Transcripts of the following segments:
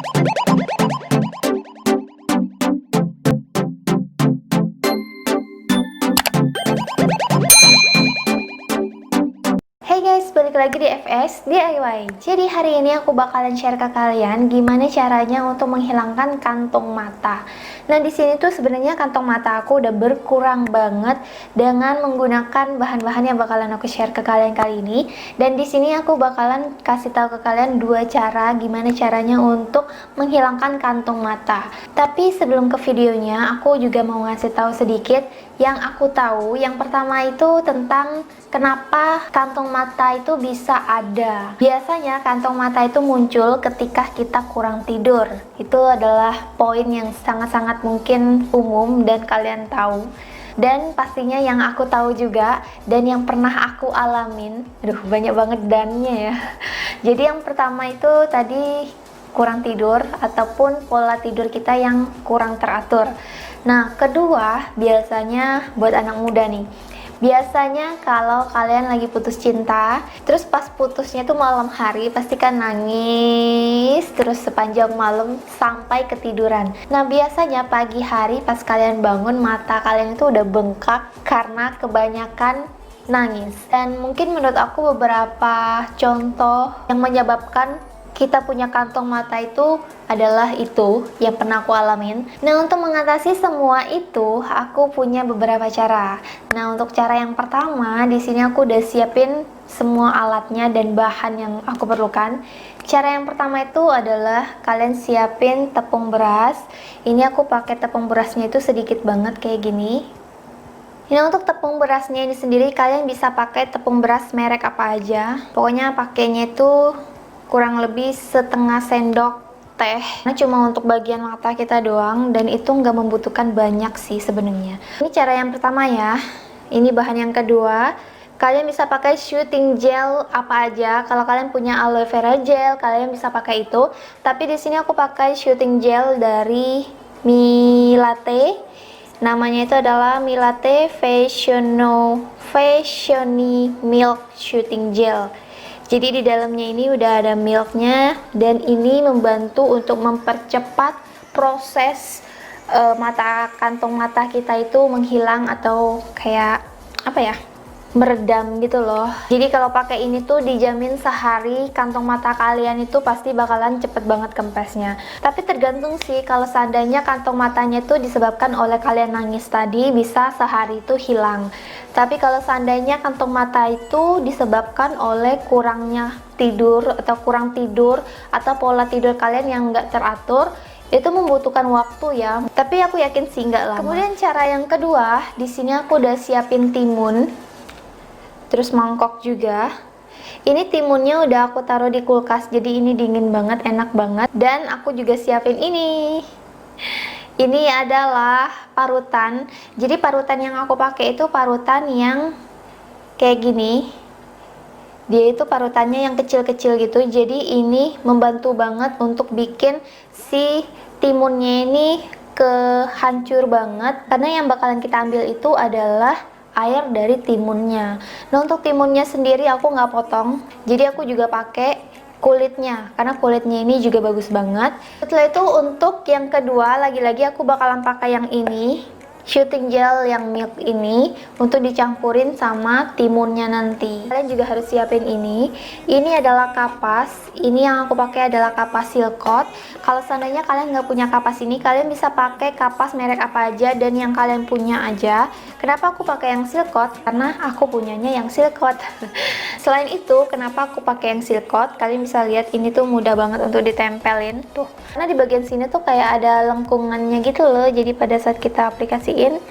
Hey guys, balik lagi di FS DIY. Jadi hari ini aku bakalan share ke kalian gimana caranya untuk menghilangkan kantong mata. Nah, di sini tuh sebenarnya kantong mata aku udah berkurang banget dengan menggunakan bahan-bahan yang bakalan aku share ke kalian kali ini. Dan di sini aku bakalan kasih tahu ke kalian dua cara gimana caranya untuk menghilangkan kantong mata. Tapi sebelum ke videonya, aku juga mau ngasih tahu sedikit yang aku tahu. Yang pertama itu tentang kenapa kantong mata itu bisa ada. Biasanya kantong mata itu muncul ketika kita kurang tidur. Itu adalah poin yang sangat-sangat mungkin umum dan kalian tahu. Dan pastinya yang aku tahu juga dan yang pernah aku alamin. Aduh, banyak banget dannya ya. Jadi yang pertama itu tadi kurang tidur ataupun pola tidur kita yang kurang teratur. Nah, kedua biasanya buat anak muda nih. Biasanya kalau kalian lagi putus cinta, terus pas putusnya tuh malam hari, pasti kan nangis terus sepanjang malam sampai ketiduran. Nah, biasanya pagi hari pas kalian bangun, mata kalian itu udah bengkak karena kebanyakan nangis. Dan mungkin menurut aku beberapa contoh yang menyebabkan kita punya kantong mata itu adalah itu yang pernah aku alamin. Nah, untuk mengatasi semua itu, aku punya beberapa cara. Nah, untuk cara yang pertama, di sini aku udah siapin semua alatnya dan bahan yang aku perlukan. Cara yang pertama itu adalah kalian siapin tepung beras. Ini aku pakai tepung berasnya itu sedikit banget kayak gini. Nah, untuk tepung berasnya ini sendiri kalian bisa pakai tepung beras merek apa aja. Pokoknya pakainya itu kurang lebih setengah sendok teh. Nah, cuma untuk bagian mata kita doang dan itu nggak membutuhkan banyak sih sebenarnya. Ini cara yang pertama ya. Ini bahan yang kedua. Kalian bisa pakai shooting gel apa aja. Kalau kalian punya aloe vera gel, kalian bisa pakai itu. Tapi di sini aku pakai shooting gel dari Milatte. Namanya itu adalah Milatte Fashiony Milk Shooting Gel. Jadi di dalamnya ini udah ada milknya dan ini membantu untuk mempercepat proses kantong mata kita itu menghilang atau kayak apa ya, meredam gitu loh. Jadi kalau pakai ini tuh dijamin sehari kantong mata kalian itu pasti bakalan cepet banget kempesnya. Tapi tergantung sih, kalau seandainya kantong matanya tuh disebabkan oleh kalian nangis tadi, bisa sehari itu hilang. Tapi kalau seandainya kantong mata itu disebabkan oleh kurangnya tidur atau kurang tidur atau pola tidur kalian yang nggak teratur, itu membutuhkan waktu ya. Tapi aku yakin sih nggak lama. Kemudian cara yang kedua, di sini aku udah siapin timun. Terus mangkok juga. Ini timunnya udah aku taruh di kulkas, jadi ini dingin banget, enak banget. Dan aku juga siapin ini. Ini adalah parutan. Jadi parutan yang aku pakai itu parutan yang kayak gini. Dia itu parutannya yang kecil-kecil gitu. Jadi ini membantu banget untuk bikin si timunnya ini kehancur banget. Karena yang bakalan kita ambil itu adalah air dari timunnya. Nah, untuk timunnya sendiri aku nggak potong, jadi aku juga pakai kulitnya karena kulitnya ini juga bagus banget. Setelah itu untuk yang kedua, lagi-lagi aku bakalan pakai yang ini, shooting gel yang milk ini untuk dicampurin sama timunnya nanti. Kalian juga harus siapin ini. Ini adalah kapas. Ini yang aku pakai adalah kapas Silkot. Kalau seandainya kalian nggak punya kapas ini, kalian bisa pakai kapas merek apa aja dan yang kalian punya aja. Kenapa aku pakai yang Silkot? Karena aku punyanya yang Silkot. Selain itu, kenapa aku pakai yang Silkot? Kalian bisa lihat ini tuh mudah banget untuk ditempelin tuh. Karena di bagian sini tuh kayak ada lengkungannya gitu loh. Jadi pada saat kita aplikasiin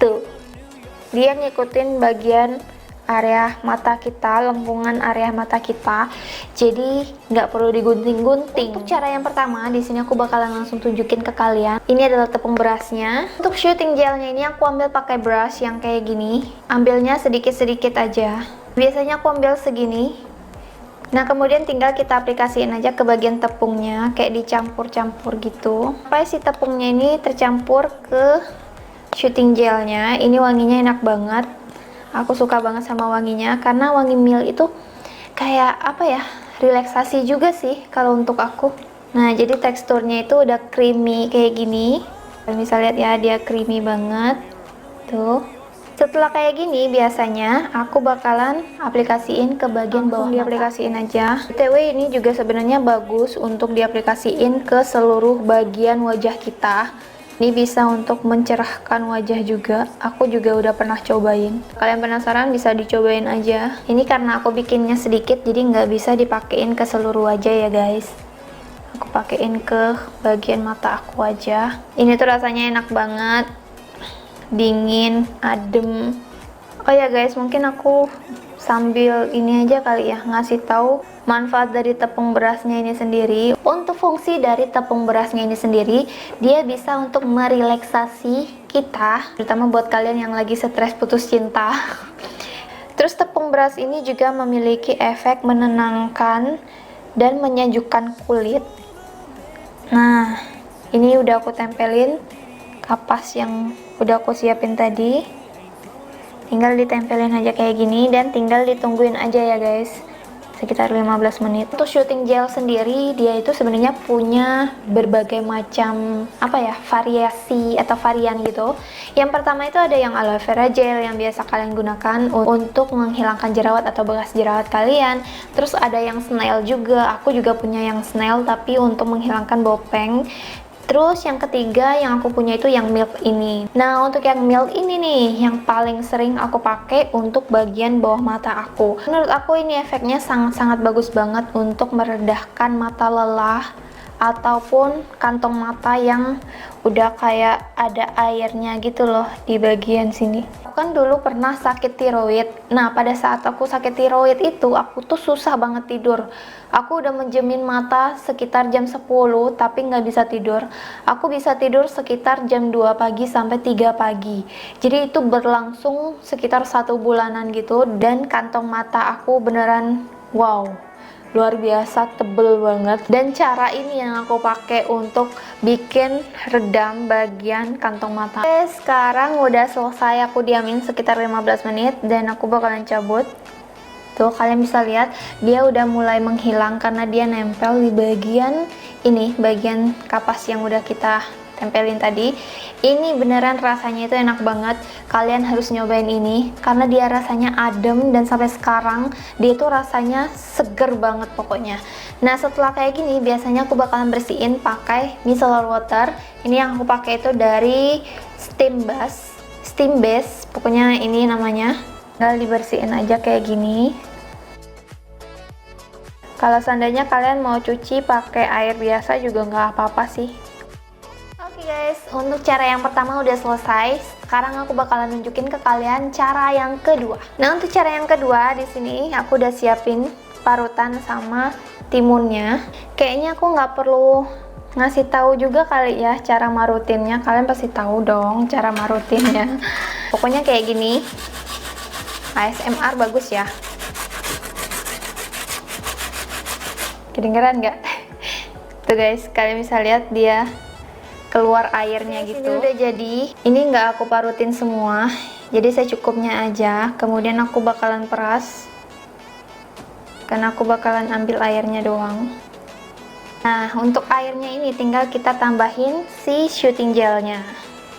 tuh, dia ngikutin bagian area mata kita, lengkungan area mata kita. Jadi nggak perlu digunting-gunting. Untuk cara yang pertama, di sini aku bakalan langsung tunjukin ke kalian. Ini adalah tepung berasnya. Untuk shooting gelnya ini aku ambil pakai brush yang kayak gini. Ambilnya sedikit-sedikit aja. Biasanya aku ambil segini. Nah, kemudian tinggal kita aplikasiin aja ke bagian tepungnya, kayak dicampur-campur gitu. Sampai si tepungnya ini tercampur ke shooting gelnya. Ini wanginya enak banget. Aku suka banget sama wanginya karena wangi milk itu kayak apa ya, relaksasi juga sih kalau untuk aku. Nah, jadi teksturnya itu udah creamy kayak gini. Kalian bisa lihat ya, dia creamy banget. Tuh. Setelah kayak gini, biasanya aku bakalan aplikasiin ke bagian bawah. Diaplikasiin aja. BTW ini juga sebenarnya bagus untuk diaplikasiin ke seluruh bagian wajah kita. Ini bisa untuk mencerahkan wajah juga. Aku juga udah pernah cobain. Kalian penasaran, bisa dicobain aja. Ini karena aku bikinnya sedikit, jadi nggak bisa dipakein ke seluruh wajah ya guys. Aku pakein ke bagian mata aku aja. Ini tuh rasanya enak banget, dingin, adem. Oh ya guys, mungkin aku sambil ini aja kali ya, ngasih tahu manfaat dari tepung berasnya ini sendiri. Untuk fungsi dari tepung berasnya ini sendiri, dia bisa untuk merelaksasi kita, terutama buat kalian yang lagi stres putus cinta. Terus tepung beras ini juga memiliki efek menenangkan dan menyejukkan kulit. Nah, ini udah aku tempelin kapas yang udah aku siapin tadi. Tinggal ditempelin aja kayak gini dan tinggal ditungguin aja ya guys, sekitar 15 menit. Untuk shooting gel sendiri, dia itu sebenarnya punya berbagai macam variasi atau varian gitu. Yang pertama itu ada yang aloe vera gel yang biasa kalian gunakan untuk menghilangkan jerawat atau bekas jerawat kalian. Terus ada yang snail juga, aku juga punya yang snail tapi untuk menghilangkan bau peng. Terus yang ketiga yang aku punya itu yang milk ini. Nah, untuk yang milk ini nih yang paling sering aku pakai untuk bagian bawah mata aku. Menurut aku ini efeknya sangat-sangat bagus banget untuk meredahkan mata lelah ataupun kantong mata yang udah kayak ada airnya gitu loh di bagian sini. Aku kan dulu pernah sakit tiroid. Nah, pada saat aku sakit tiroid itu aku tuh susah banget tidur. Aku udah menjemin mata sekitar jam 10 tapi nggak bisa tidur. Aku bisa tidur sekitar jam 2 pagi sampai 3 pagi. Jadi itu berlangsung sekitar 1 bulanan gitu, dan kantong mata aku beneran wow, luar biasa tebel banget. Dan cara ini yang aku pakai untuk bikin redam bagian kantong mata. Oke, sekarang udah selesai, aku diamin sekitar 15 menit dan aku bakalan cabut. Tuh kalian bisa lihat dia udah mulai menghilang karena dia nempel di bagian ini, bagian kapas yang udah kita tempelin tadi. Ini beneran rasanya itu enak banget, kalian harus nyobain ini karena dia rasanya adem dan sampai sekarang dia itu rasanya seger banget pokoknya. Nah, setelah kayak gini biasanya aku bakalan bersihin pakai micellar water. Ini yang aku pakai itu dari Steam Base pokoknya ini namanya. Tinggal dibersihin aja kayak gini. Kalau seandainya kalian mau cuci pakai air biasa juga nggak apa-apa sih. Oke guys, untuk cara yang pertama udah selesai. Sekarang aku bakalan nunjukin ke kalian cara yang kedua. Nah, untuk cara yang kedua di sini aku udah siapin parutan sama timunnya. Kayaknya aku nggak perlu ngasih tahu juga kali ya cara marutinnya. Kalian pasti tahu dong cara marutinnya. Pokoknya kayak gini. ASMR bagus ya. Kedengeran nggak? Tuh guys, kalian bisa lihat dia keluar airnya gitu. Ini udah jadi. Ini nggak aku parutin semua, jadi secukupnya aja. Kemudian aku bakalan peras, karena aku bakalan ambil airnya doang. Nah, untuk airnya ini tinggal kita tambahin si shooting gelnya.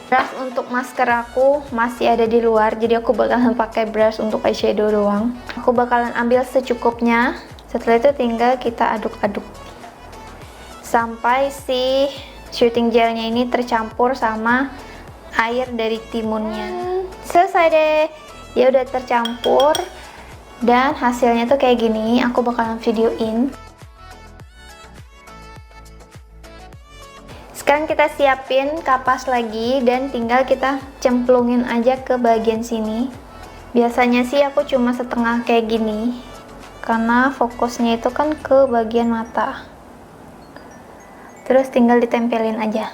Brush untuk masker aku masih ada di luar, jadi aku bakalan pakai brush untuk eyeshadow doang. Aku bakalan ambil secukupnya. Setelah itu tinggal kita aduk-aduk sampai si shooting gelnya ini tercampur sama air dari timunnya. Selesai deh, dia udah tercampur dan hasilnya tuh kayak gini. Aku bakalan videoin. Sekarang kita siapin kapas lagi dan tinggal kita cemplungin aja ke bagian sini. Biasanya sih aku cuma setengah kayak gini karena fokusnya itu kan ke bagian mata. Terus tinggal ditempelin aja.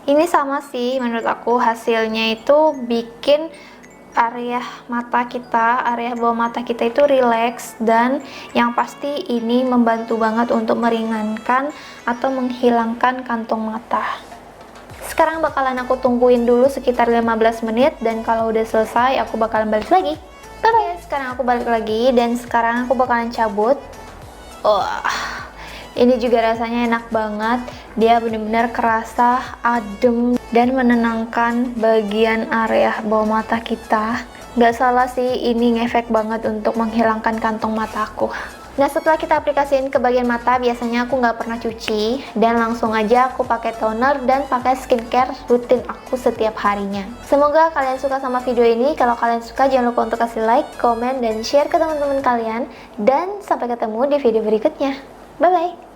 Ini sama sih menurut aku, hasilnya itu bikin area mata kita, area bawah mata kita itu rileks, dan yang pasti ini membantu banget untuk meringankan atau menghilangkan kantong mata. Sekarang bakalan aku tungguin dulu sekitar 15 menit dan kalau udah selesai aku bakalan balik lagi. Bye-bye. Sekarang aku balik lagi dan sekarang aku bakalan cabut. Ini juga rasanya enak banget, dia benar-benar kerasa adem dan menenangkan bagian area bawah mata kita. Gak salah sih, ini ngefek banget untuk menghilangkan kantong mataku. Nah, setelah kita aplikasiin ke bagian mata, biasanya aku nggak pernah cuci dan langsung aja aku pakai toner dan pakai skincare rutin aku setiap harinya. Semoga kalian suka sama video ini. Kalau kalian suka, jangan lupa untuk kasih like, komen, dan share ke teman-teman kalian. Dan sampai ketemu di video berikutnya. Bye-bye!